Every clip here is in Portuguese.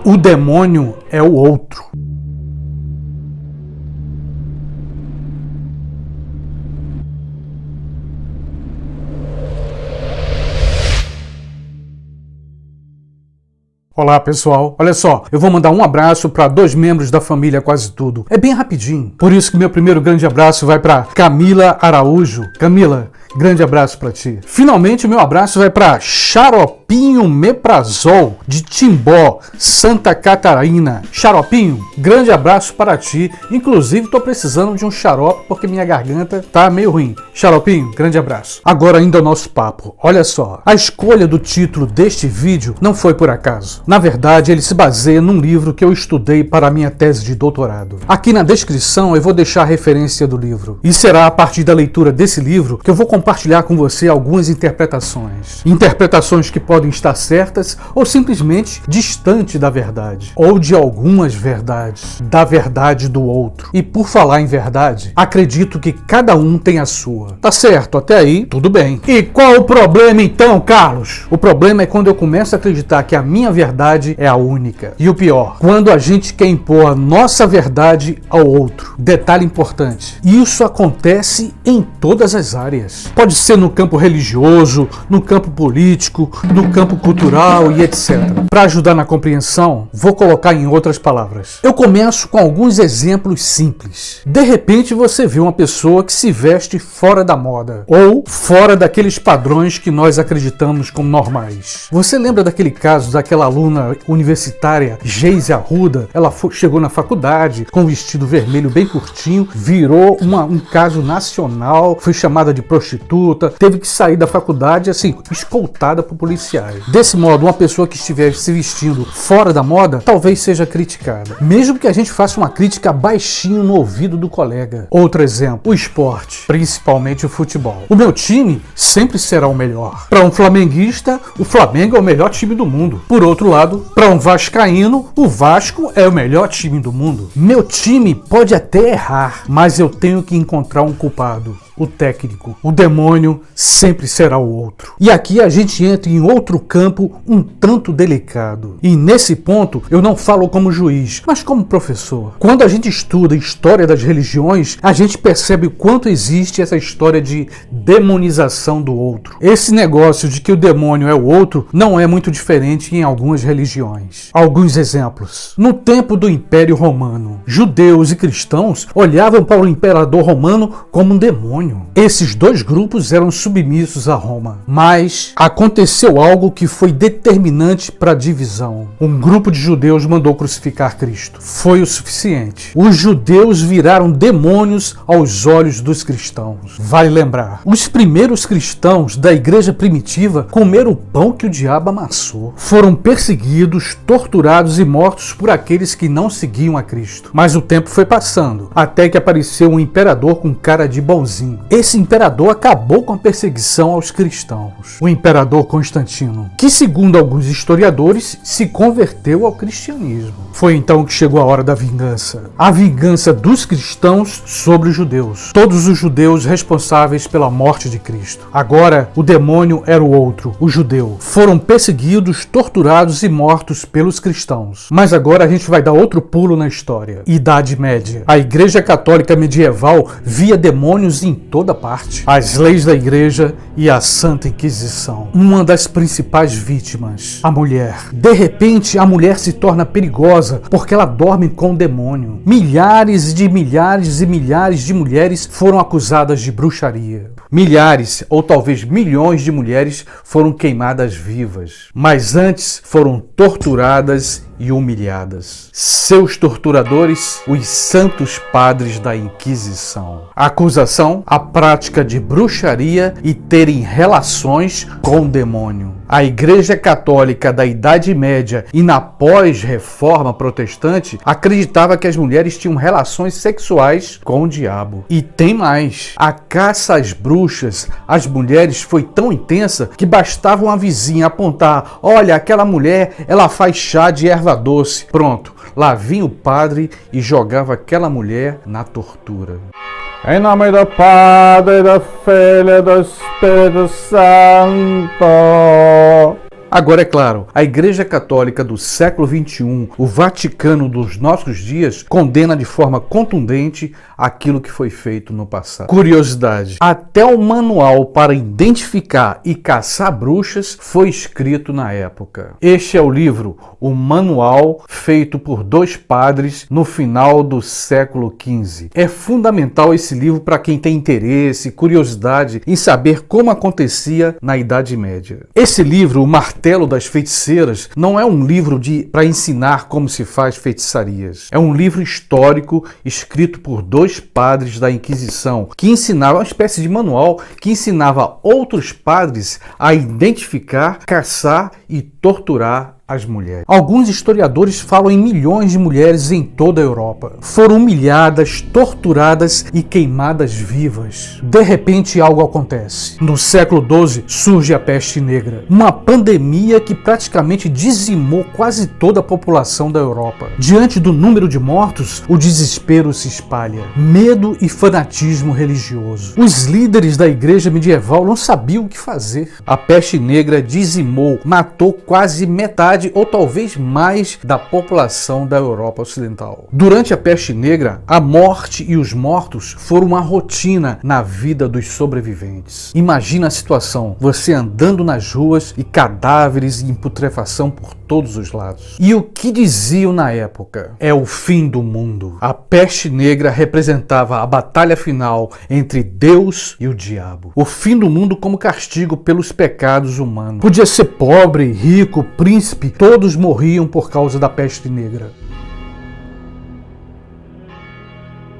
O demônio é o outro. Olá pessoal, olha só, eu vou mandar um abraço para 2 membros da família Quase Tudo. É bem rapidinho, por isso que meu primeiro grande abraço vai para Camila Araújo. Camila, grande abraço para ti. Finalmente o meu abraço vai para Xaropinho Meprazol, de Timbó, Santa Catarina. Xaropinho, grande abraço para ti. Inclusive tô precisando de um xarope porque minha garganta tá meio ruim. Xaropinho, grande abraço. Agora ainda o nosso papo. Olha só, a escolha do título deste vídeo não foi por acaso. Na verdade, ele se baseia num livro que eu estudei para a minha tese de doutorado. Aqui na descrição eu vou deixar a referência do livro. E será a partir da leitura desse livro que eu vou compartilhar com você algumas interpretações. Interpretações que podem estar certas ou simplesmente distante da verdade. Ou de algumas verdades. Da verdade do outro. E por falar em verdade, acredito que cada um tem a sua. Tá certo, até aí, tudo bem. E qual o problema então, Carlos? O problema é quando eu começo a acreditar que a minha verdade é a única. E o pior, quando a gente quer impor a nossa verdade ao outro. Detalhe importante, isso acontece em todas as áreas. Pode ser no campo religioso, no campo político, no campo cultural e etc. Para ajudar na compreensão, vou colocar em outras palavras. Eu começo com alguns exemplos simples. De repente você vê uma pessoa que se veste fora da moda ou fora daqueles padrões que nós acreditamos como normais. Você lembra daquele caso daquela aluna universitária, Geise Arruda? Ela chegou na faculdade com um vestido vermelho bem curtinho, virou um caso nacional, foi chamada de prostituta, teve que sair da faculdade assim, escoltada por policiais. Desse modo, uma pessoa que estiver se vestindo fora da moda, talvez seja criticada. Mesmo que a gente faça uma crítica baixinho no ouvido do colega. Outro exemplo, o esporte, principalmente o futebol. O meu time sempre será o melhor. Para um flamenguista, o Flamengo é o melhor time do mundo. Por outro lado, para um vascaíno, o Vasco é o melhor time do mundo. Meu time pode até errar, mas eu tenho que encontrar um culpado. O técnico. O demônio sempre será o outro. E aqui a gente entra em outro campo um tanto delicado. E nesse ponto eu não falo como juiz, mas como professor. Quando a gente estuda história das religiões, a gente percebe o quanto existe essa história de demonização do outro. Esse negócio de que o demônio é o outro não é muito diferente em algumas religiões. Alguns exemplos. No tempo do Império Romano, judeus e cristãos olhavam para o imperador romano como um demônio. Esses 2 grupos eram submissos a Roma, mas aconteceu algo que foi determinante para a divisão. Um grupo de judeus mandou crucificar Cristo. Foi o suficiente. Os judeus viraram demônios aos olhos dos cristãos. Vale lembrar, os primeiros cristãos da igreja primitiva comeram o pão que o diabo amassou. Foram perseguidos, torturados e mortos por aqueles que não seguiam a Cristo. Mas o tempo foi passando, até que apareceu um imperador com cara de bonzinho. Esse imperador acabou com a perseguição aos cristãos. O imperador Constantino, que segundo alguns historiadores se converteu ao cristianismo. Foi então que chegou a hora da vingança. A vingança dos cristãos sobre os judeus. Todos os judeus responsáveis pela morte de Cristo. Agora o demônio era o outro, o judeu. Foram perseguidos, torturados e mortos pelos cristãos. Mas agora a gente vai dar outro pulo na história. Idade Média. A Igreja Católica medieval via demônios em toda parte. As leis da igreja e a Santa Inquisição. Uma das principais vítimas, a mulher. De repente, a mulher se torna perigosa porque ela dorme com o demônio. Milhares e milhares e milhares de mulheres foram acusadas de bruxaria. Milhares ou talvez milhões de mulheres foram queimadas vivas. Mas antes foram torturadas e humilhadas. Seus torturadores, os santos padres da Inquisição. A acusação, a prática de bruxaria e terem relações com o demônio. A Igreja Católica da Idade Média e na pós-reforma protestante acreditava que as mulheres tinham relações sexuais com o diabo. E tem mais. A caça às bruxas, às mulheres, foi tão intensa que bastava uma vizinha apontar: olha, aquela mulher, ela faz chá de erva doce. Pronto, lá vinha o padre e jogava aquela mulher na tortura. Em nome do Padre, do Filho e do Espírito Santo. Agora, é claro, a Igreja Católica do século XXI, o Vaticano dos nossos dias, condena de forma contundente aquilo que foi feito no passado. Curiosidade: até o manual para identificar e caçar bruxas foi escrito na época. Este é o livro, o Manual, feito por 2 padres no final do século XV. É fundamental esse livro para quem tem interesse e curiosidade em saber como acontecia na Idade Média. Esse livro, o Martelo das Feiticeiras, não é um livro para ensinar como se faz feitiçarias. É um livro histórico escrito por 2 padres da Inquisição, que ensinava, uma espécie de manual que ensinava outros padres a identificar, caçar e torturar as mulheres. Alguns historiadores falam em milhões de mulheres em toda a Europa. Foram humilhadas, torturadas e queimadas vivas. De repente, algo acontece. No século XII surge a peste negra, uma pandemia que praticamente dizimou quase toda a população da Europa. Diante do número de mortos, o desespero se espalha. Medo e fanatismo religioso. Os líderes da igreja medieval não sabiam o que fazer. A peste negra dizimou, matou quase metade ou talvez mais da população da Europa Ocidental. Durante a peste negra, a morte e os mortos foram uma rotina na vida dos sobreviventes. Imagina a situação, você andando nas ruas e cadáveres em putrefação por todos os lados. E o que diziam na época? É o fim do mundo. A peste negra representava a batalha final entre Deus e o diabo. O fim do mundo como castigo pelos pecados humanos. Podia ser pobre, rico, príncipe, todos morriam por causa da peste negra.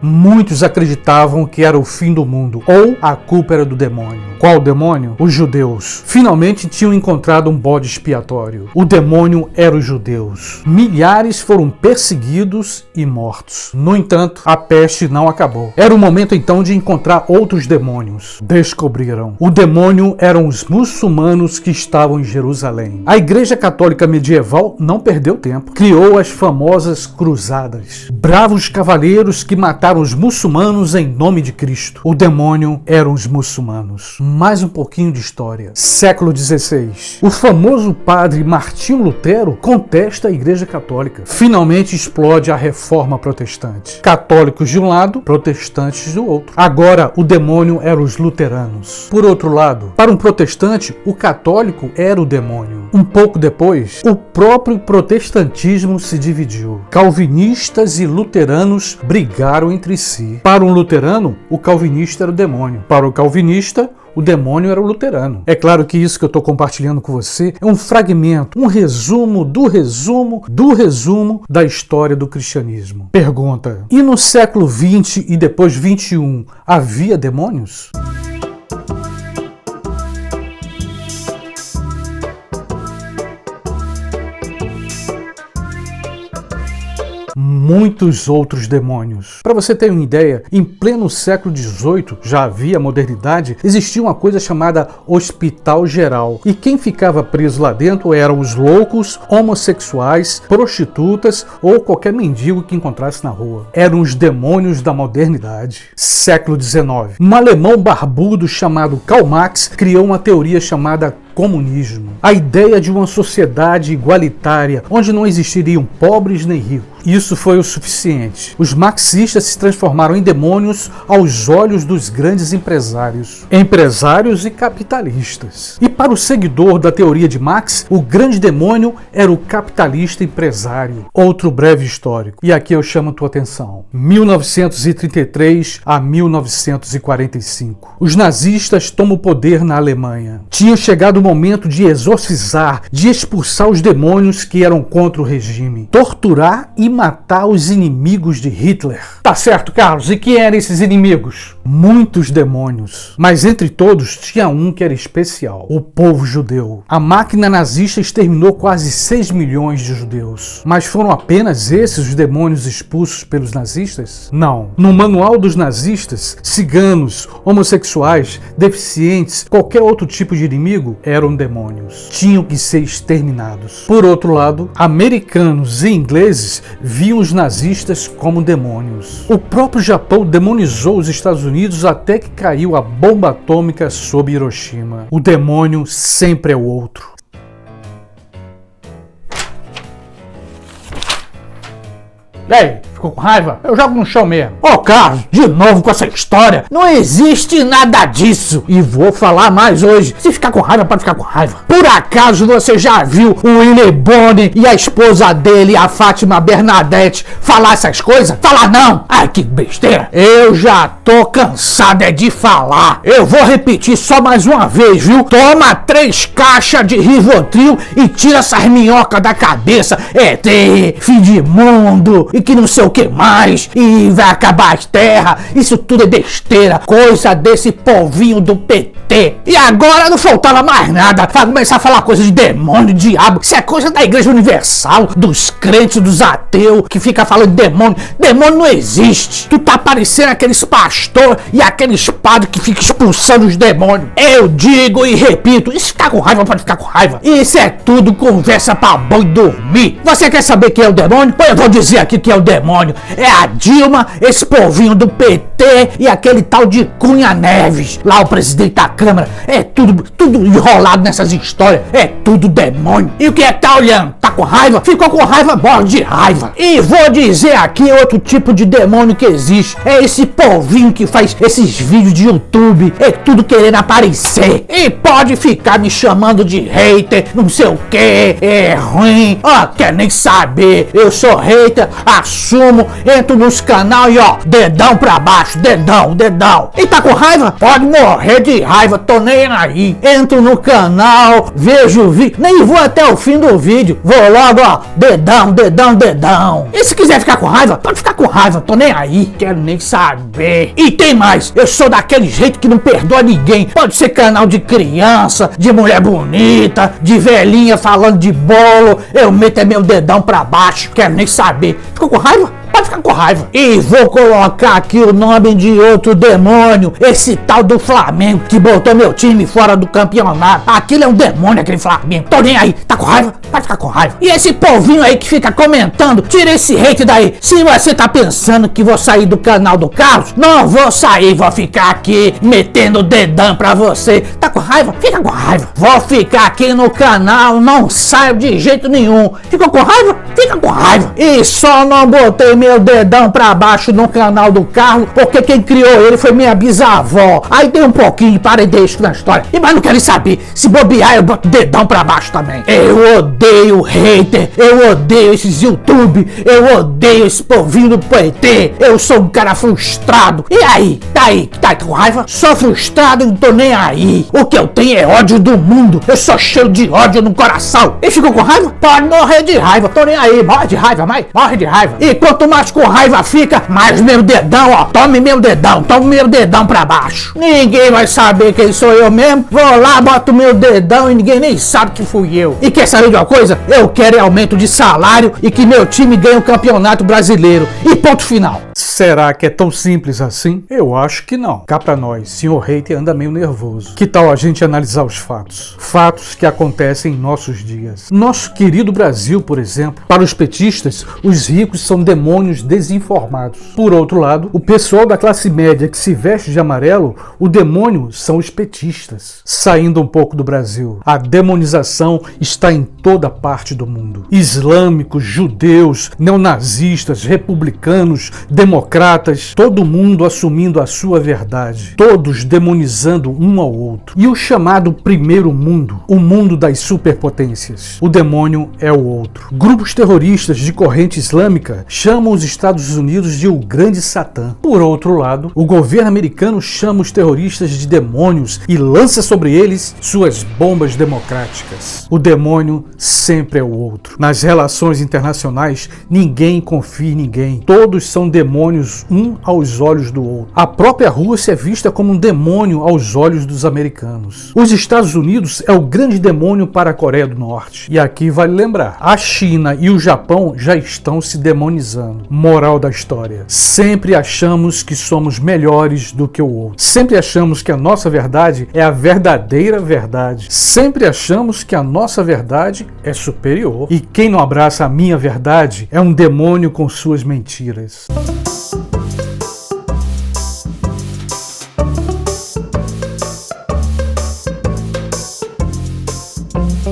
Muitos acreditavam que era o fim do mundo, ou a culpa era do demônio. Qual demônio? Os judeus. Finalmente tinham encontrado um bode expiatório. O demônio era os judeus. Milhares foram perseguidos e mortos. No entanto, a peste não acabou. Era o momento então de encontrar outros demônios. Descobriram. O demônio eram os muçulmanos que estavam em Jerusalém. A Igreja Católica medieval não perdeu tempo. Criou as famosas cruzadas. Bravos cavaleiros que mataram os muçulmanos em nome de Cristo. O demônio eram os muçulmanos. Mais um pouquinho de história. Século XVI. O famoso padre Martinho Lutero contesta a Igreja Católica. Finalmente explode a Reforma Protestante. Católicos de um lado, protestantes do outro. Agora o demônio eram os luteranos. Por outro lado, para um protestante, o católico era o demônio. Um pouco depois, o próprio protestantismo se dividiu. Calvinistas e luteranos brigaram entre si. Para um luterano, o calvinista era o demônio. Para o calvinista, o demônio era o luterano. É claro que isso que eu estou compartilhando com você é um fragmento, um resumo do resumo do resumo da história do cristianismo. Pergunta: e no século XX e depois XXI, havia demônios? Muitos outros demônios. Para você ter uma ideia, em pleno século XVIII, já havia modernidade, existia uma coisa chamada Hospital Geral. E quem ficava preso lá dentro eram os loucos, homossexuais, prostitutas ou qualquer mendigo que encontrasse na rua. Eram os demônios da modernidade. Século XIX. Um alemão barbudo chamado Karl Marx criou uma teoria chamada comunismo. A ideia de uma sociedade igualitária, onde não existiriam pobres nem ricos. Isso foi o suficiente. Os marxistas se transformaram em demônios aos olhos dos grandes empresários e capitalistas. E para o seguidor da teoria de Marx, o grande demônio era o capitalista empresário. Outro breve histórico. E aqui eu chamo a tua atenção. 1933 a 1945. Os nazistas tomam o poder na Alemanha. Tinha chegado o momento de exorcizar, de expulsar os demônios que eram contra o regime, torturar e matar os inimigos de Hitler. Tá certo, Carlos, e quem eram esses inimigos? Muitos demônios, mas entre todos tinha um que era especial: o povo judeu. A máquina nazista exterminou quase 6 milhões de judeus. Mas foram apenas esses os demônios expulsos pelos nazistas? Não. No manual dos nazistas, ciganos, homossexuais, deficientes, qualquer outro tipo de inimigo eram demônios. Tinham que ser exterminados. Por outro lado, americanos e ingleses viam os nazistas como demônios. O próprio Japão demonizou os Estados Unidos até que caiu a bomba atômica sobre Hiroshima. O demônio sempre é o outro. E aí, ficou com raiva? Eu jogo no chão mesmo. Ô Carlos, de novo com essa história. Não existe nada disso. E vou falar mais hoje. Se ficar com raiva, pode ficar com raiva. Por acaso você já viu o Willy Bonner e a esposa dele, a Fátima Bernadette, falar essas coisas? Falar não. Ai, que besteira. Eu já tô cansada de falar. Eu vou repetir só mais uma vez, viu? Toma 3 caixas de Rivotril e tira essas minhocas da cabeça. ET, fim de mundo e que não sei o que mais, e vai acabar as terras. Isso tudo é besteira, coisa desse povinho do PT. E agora não faltava mais nada pra começar a falar coisa de demônio, diabo. Isso é coisa da Igreja Universal, dos crentes, dos ateus, que fica falando de demônio. Demônio não existe. Tu tá parecendo aqueles pastor e aqueles padres que ficam expulsando os demônios. Eu digo e repito, e se ficar com raiva, pode ficar com raiva. Isso é tudo conversa pra boi dormir. Você quer saber quem é o demônio? Pois eu vou dizer aqui que é o demônio. É a Dilma, esse povinho do PT e aquele tal de Cunha Neves, lá o presidente da Câmara. É tudo enrolado nessas histórias. É tudo demônio. E o que é que tá olhando? Tá com raiva? Ficou com raiva? Morre de raiva. E vou dizer aqui outro tipo de demônio que existe. É esse povinho que faz esses vídeos de YouTube. É tudo querendo aparecer. E pode ficar me chamando de hater, não sei o que. É ruim. Ó, quer nem saber. Eu sou hater, assumo, entro nos canal e ó, dedão pra baixo, dedão. E tá com raiva? Pode morrer de raiva, tô nem aí. Entro no canal, vejo o vídeo, nem vou até o fim do vídeo. Vou logo, ó, dedão. E se quiser ficar com raiva, pode ficar com raiva, tô nem aí. Quero nem saber. E tem mais, eu sou daquele jeito que não perdoa ninguém. Pode ser canal de criança, de mulher bonita, de velhinha falando de bolo. Eu meto meu dedão pra baixo, quero nem saber. Ficou com raiva? Pode ficar com raiva. E vou colocar aqui o nome de outro demônio, esse tal do Flamengo, que botou meu time fora do campeonato. Aquilo é um demônio, aquele Flamengo. Tô nem aí. Tá com raiva? Pode ficar com raiva. E esse povinho aí que fica comentando, tira esse hate daí. Se você tá pensando que vou sair do canal do Carlos, não vou sair, vou ficar aqui metendo o dedão pra você. Tá com raiva? Fica com raiva. Vou ficar aqui no canal, não saio de jeito nenhum. Ficou com raiva? Fica com raiva. E só não botei meu dedão pra baixo no canal do Carlos, porque quem criou ele foi minha bisavó. Aí tem um pouquinho de parentesco na história. E mas não quero saber. Se bobear, eu boto dedão pra baixo também. Eu odeio hater. Eu odeio esses YouTube. Eu odeio esse povinho do PT. Eu sou um cara frustrado. E aí? Tá com raiva? Sou frustrado e não tô nem aí. O que eu tenho é ódio do mundo. Eu sou cheio de ódio no coração. E ficou com raiva? Pode morrer de raiva. Tô nem aí. Morre de raiva, mas morre de raiva. E quanto mais com raiva fica, mais meu dedão, ó. Tome meu dedão pra baixo. Ninguém vai saber quem sou eu mesmo. Vou lá, boto meu dedão e ninguém nem sabe que fui eu. E quer saber de uma coisa? Eu quero aumento de salário e que meu time ganhe o campeonato brasileiro. E ponto final. Será que é tão simples assim? Eu acho que não. Cá pra nós, senhor hater anda meio nervoso. Que tal a gente analisar os fatos? Fatos que acontecem em nossos dias. Nosso querido Brasil, por exemplo. Para os petistas, os ricos são demônios desinformados. Por outro lado, o pessoal da classe média que se veste de amarelo, o demônio são os petistas. Saindo um pouco do Brasil, a demonização está em toda parte do mundo. Islâmicos, judeus, neonazistas, republicanos, democratas, todo mundo assumindo a sua verdade, todos demonizando um ao outro. E o chamado primeiro mundo, o mundo das superpotências, o demônio é o outro. Grupos terroristas de corrente islâmica chamam os os Estados Unidos de o grande Satã. Por outro lado, o governo americano chama os terroristas de demônios e lança sobre eles suas bombas democráticas. O demônio sempre é o outro. Nas relações internacionais, ninguém confia em ninguém. Todos são demônios um aos olhos do outro. A própria Rússia é vista como um demônio aos olhos dos americanos. Os Estados Unidos é o grande demônio para a Coreia do Norte. E aqui vale lembrar, a China e o Japão já estão se demonizando. Moral da história: sempre achamos que somos melhores do que o outro. Sempre achamos que a nossa verdade é a verdadeira verdade. Sempre achamos que a nossa verdade é superior. E quem não abraça a minha verdade é um demônio com suas mentiras.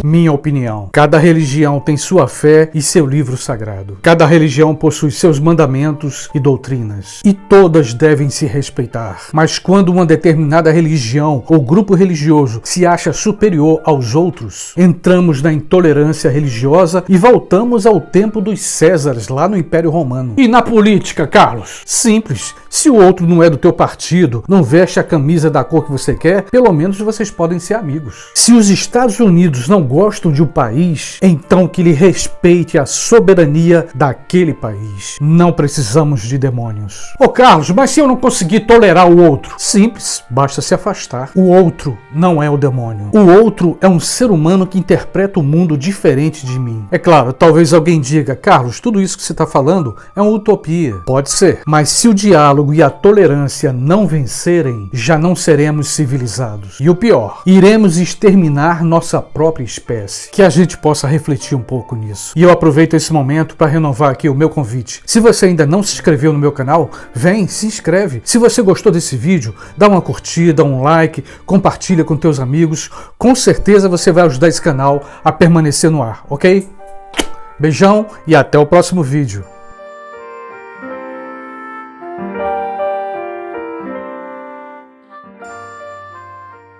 Minha opinião: cada religião tem sua fé e seu livro sagrado. Cada religião possui seus mandamentos e doutrinas, e todas devem se respeitar. Mas quando uma determinada religião ou grupo religioso se acha superior aos outros, entramos na intolerância religiosa e voltamos ao tempo dos Césares lá no Império Romano. E na política, Carlos? Simples. Se o outro não é do teu partido, não veste a camisa da cor que você quer, pelo menos vocês podem ser amigos. Se os Estados Unidos não gostam de um país, então que lhe respeite a soberania daquele país. Não precisamos de demônios. Ô Carlos, mas se eu não conseguir tolerar o outro? Simples, basta se afastar. O outro não é o demônio. O outro é um ser humano que interpreta o mundo diferente de mim. É claro, talvez alguém diga: Carlos, tudo isso que você está falando é uma utopia. Pode ser, mas se o diálogo e a tolerância não vencerem, já não seremos civilizados. E o pior, iremos exterminar nossa própria espécie. Que a gente possa refletir um pouco nisso. E eu aproveito esse momento para renovar aqui o meu convite. Se você ainda não se inscreveu no meu canal, vem, se inscreve. Se você gostou desse vídeo, dá uma curtida, um like, compartilha com teus amigos. Com certeza você vai ajudar esse canal a permanecer no ar, ok? Beijão e até o próximo vídeo.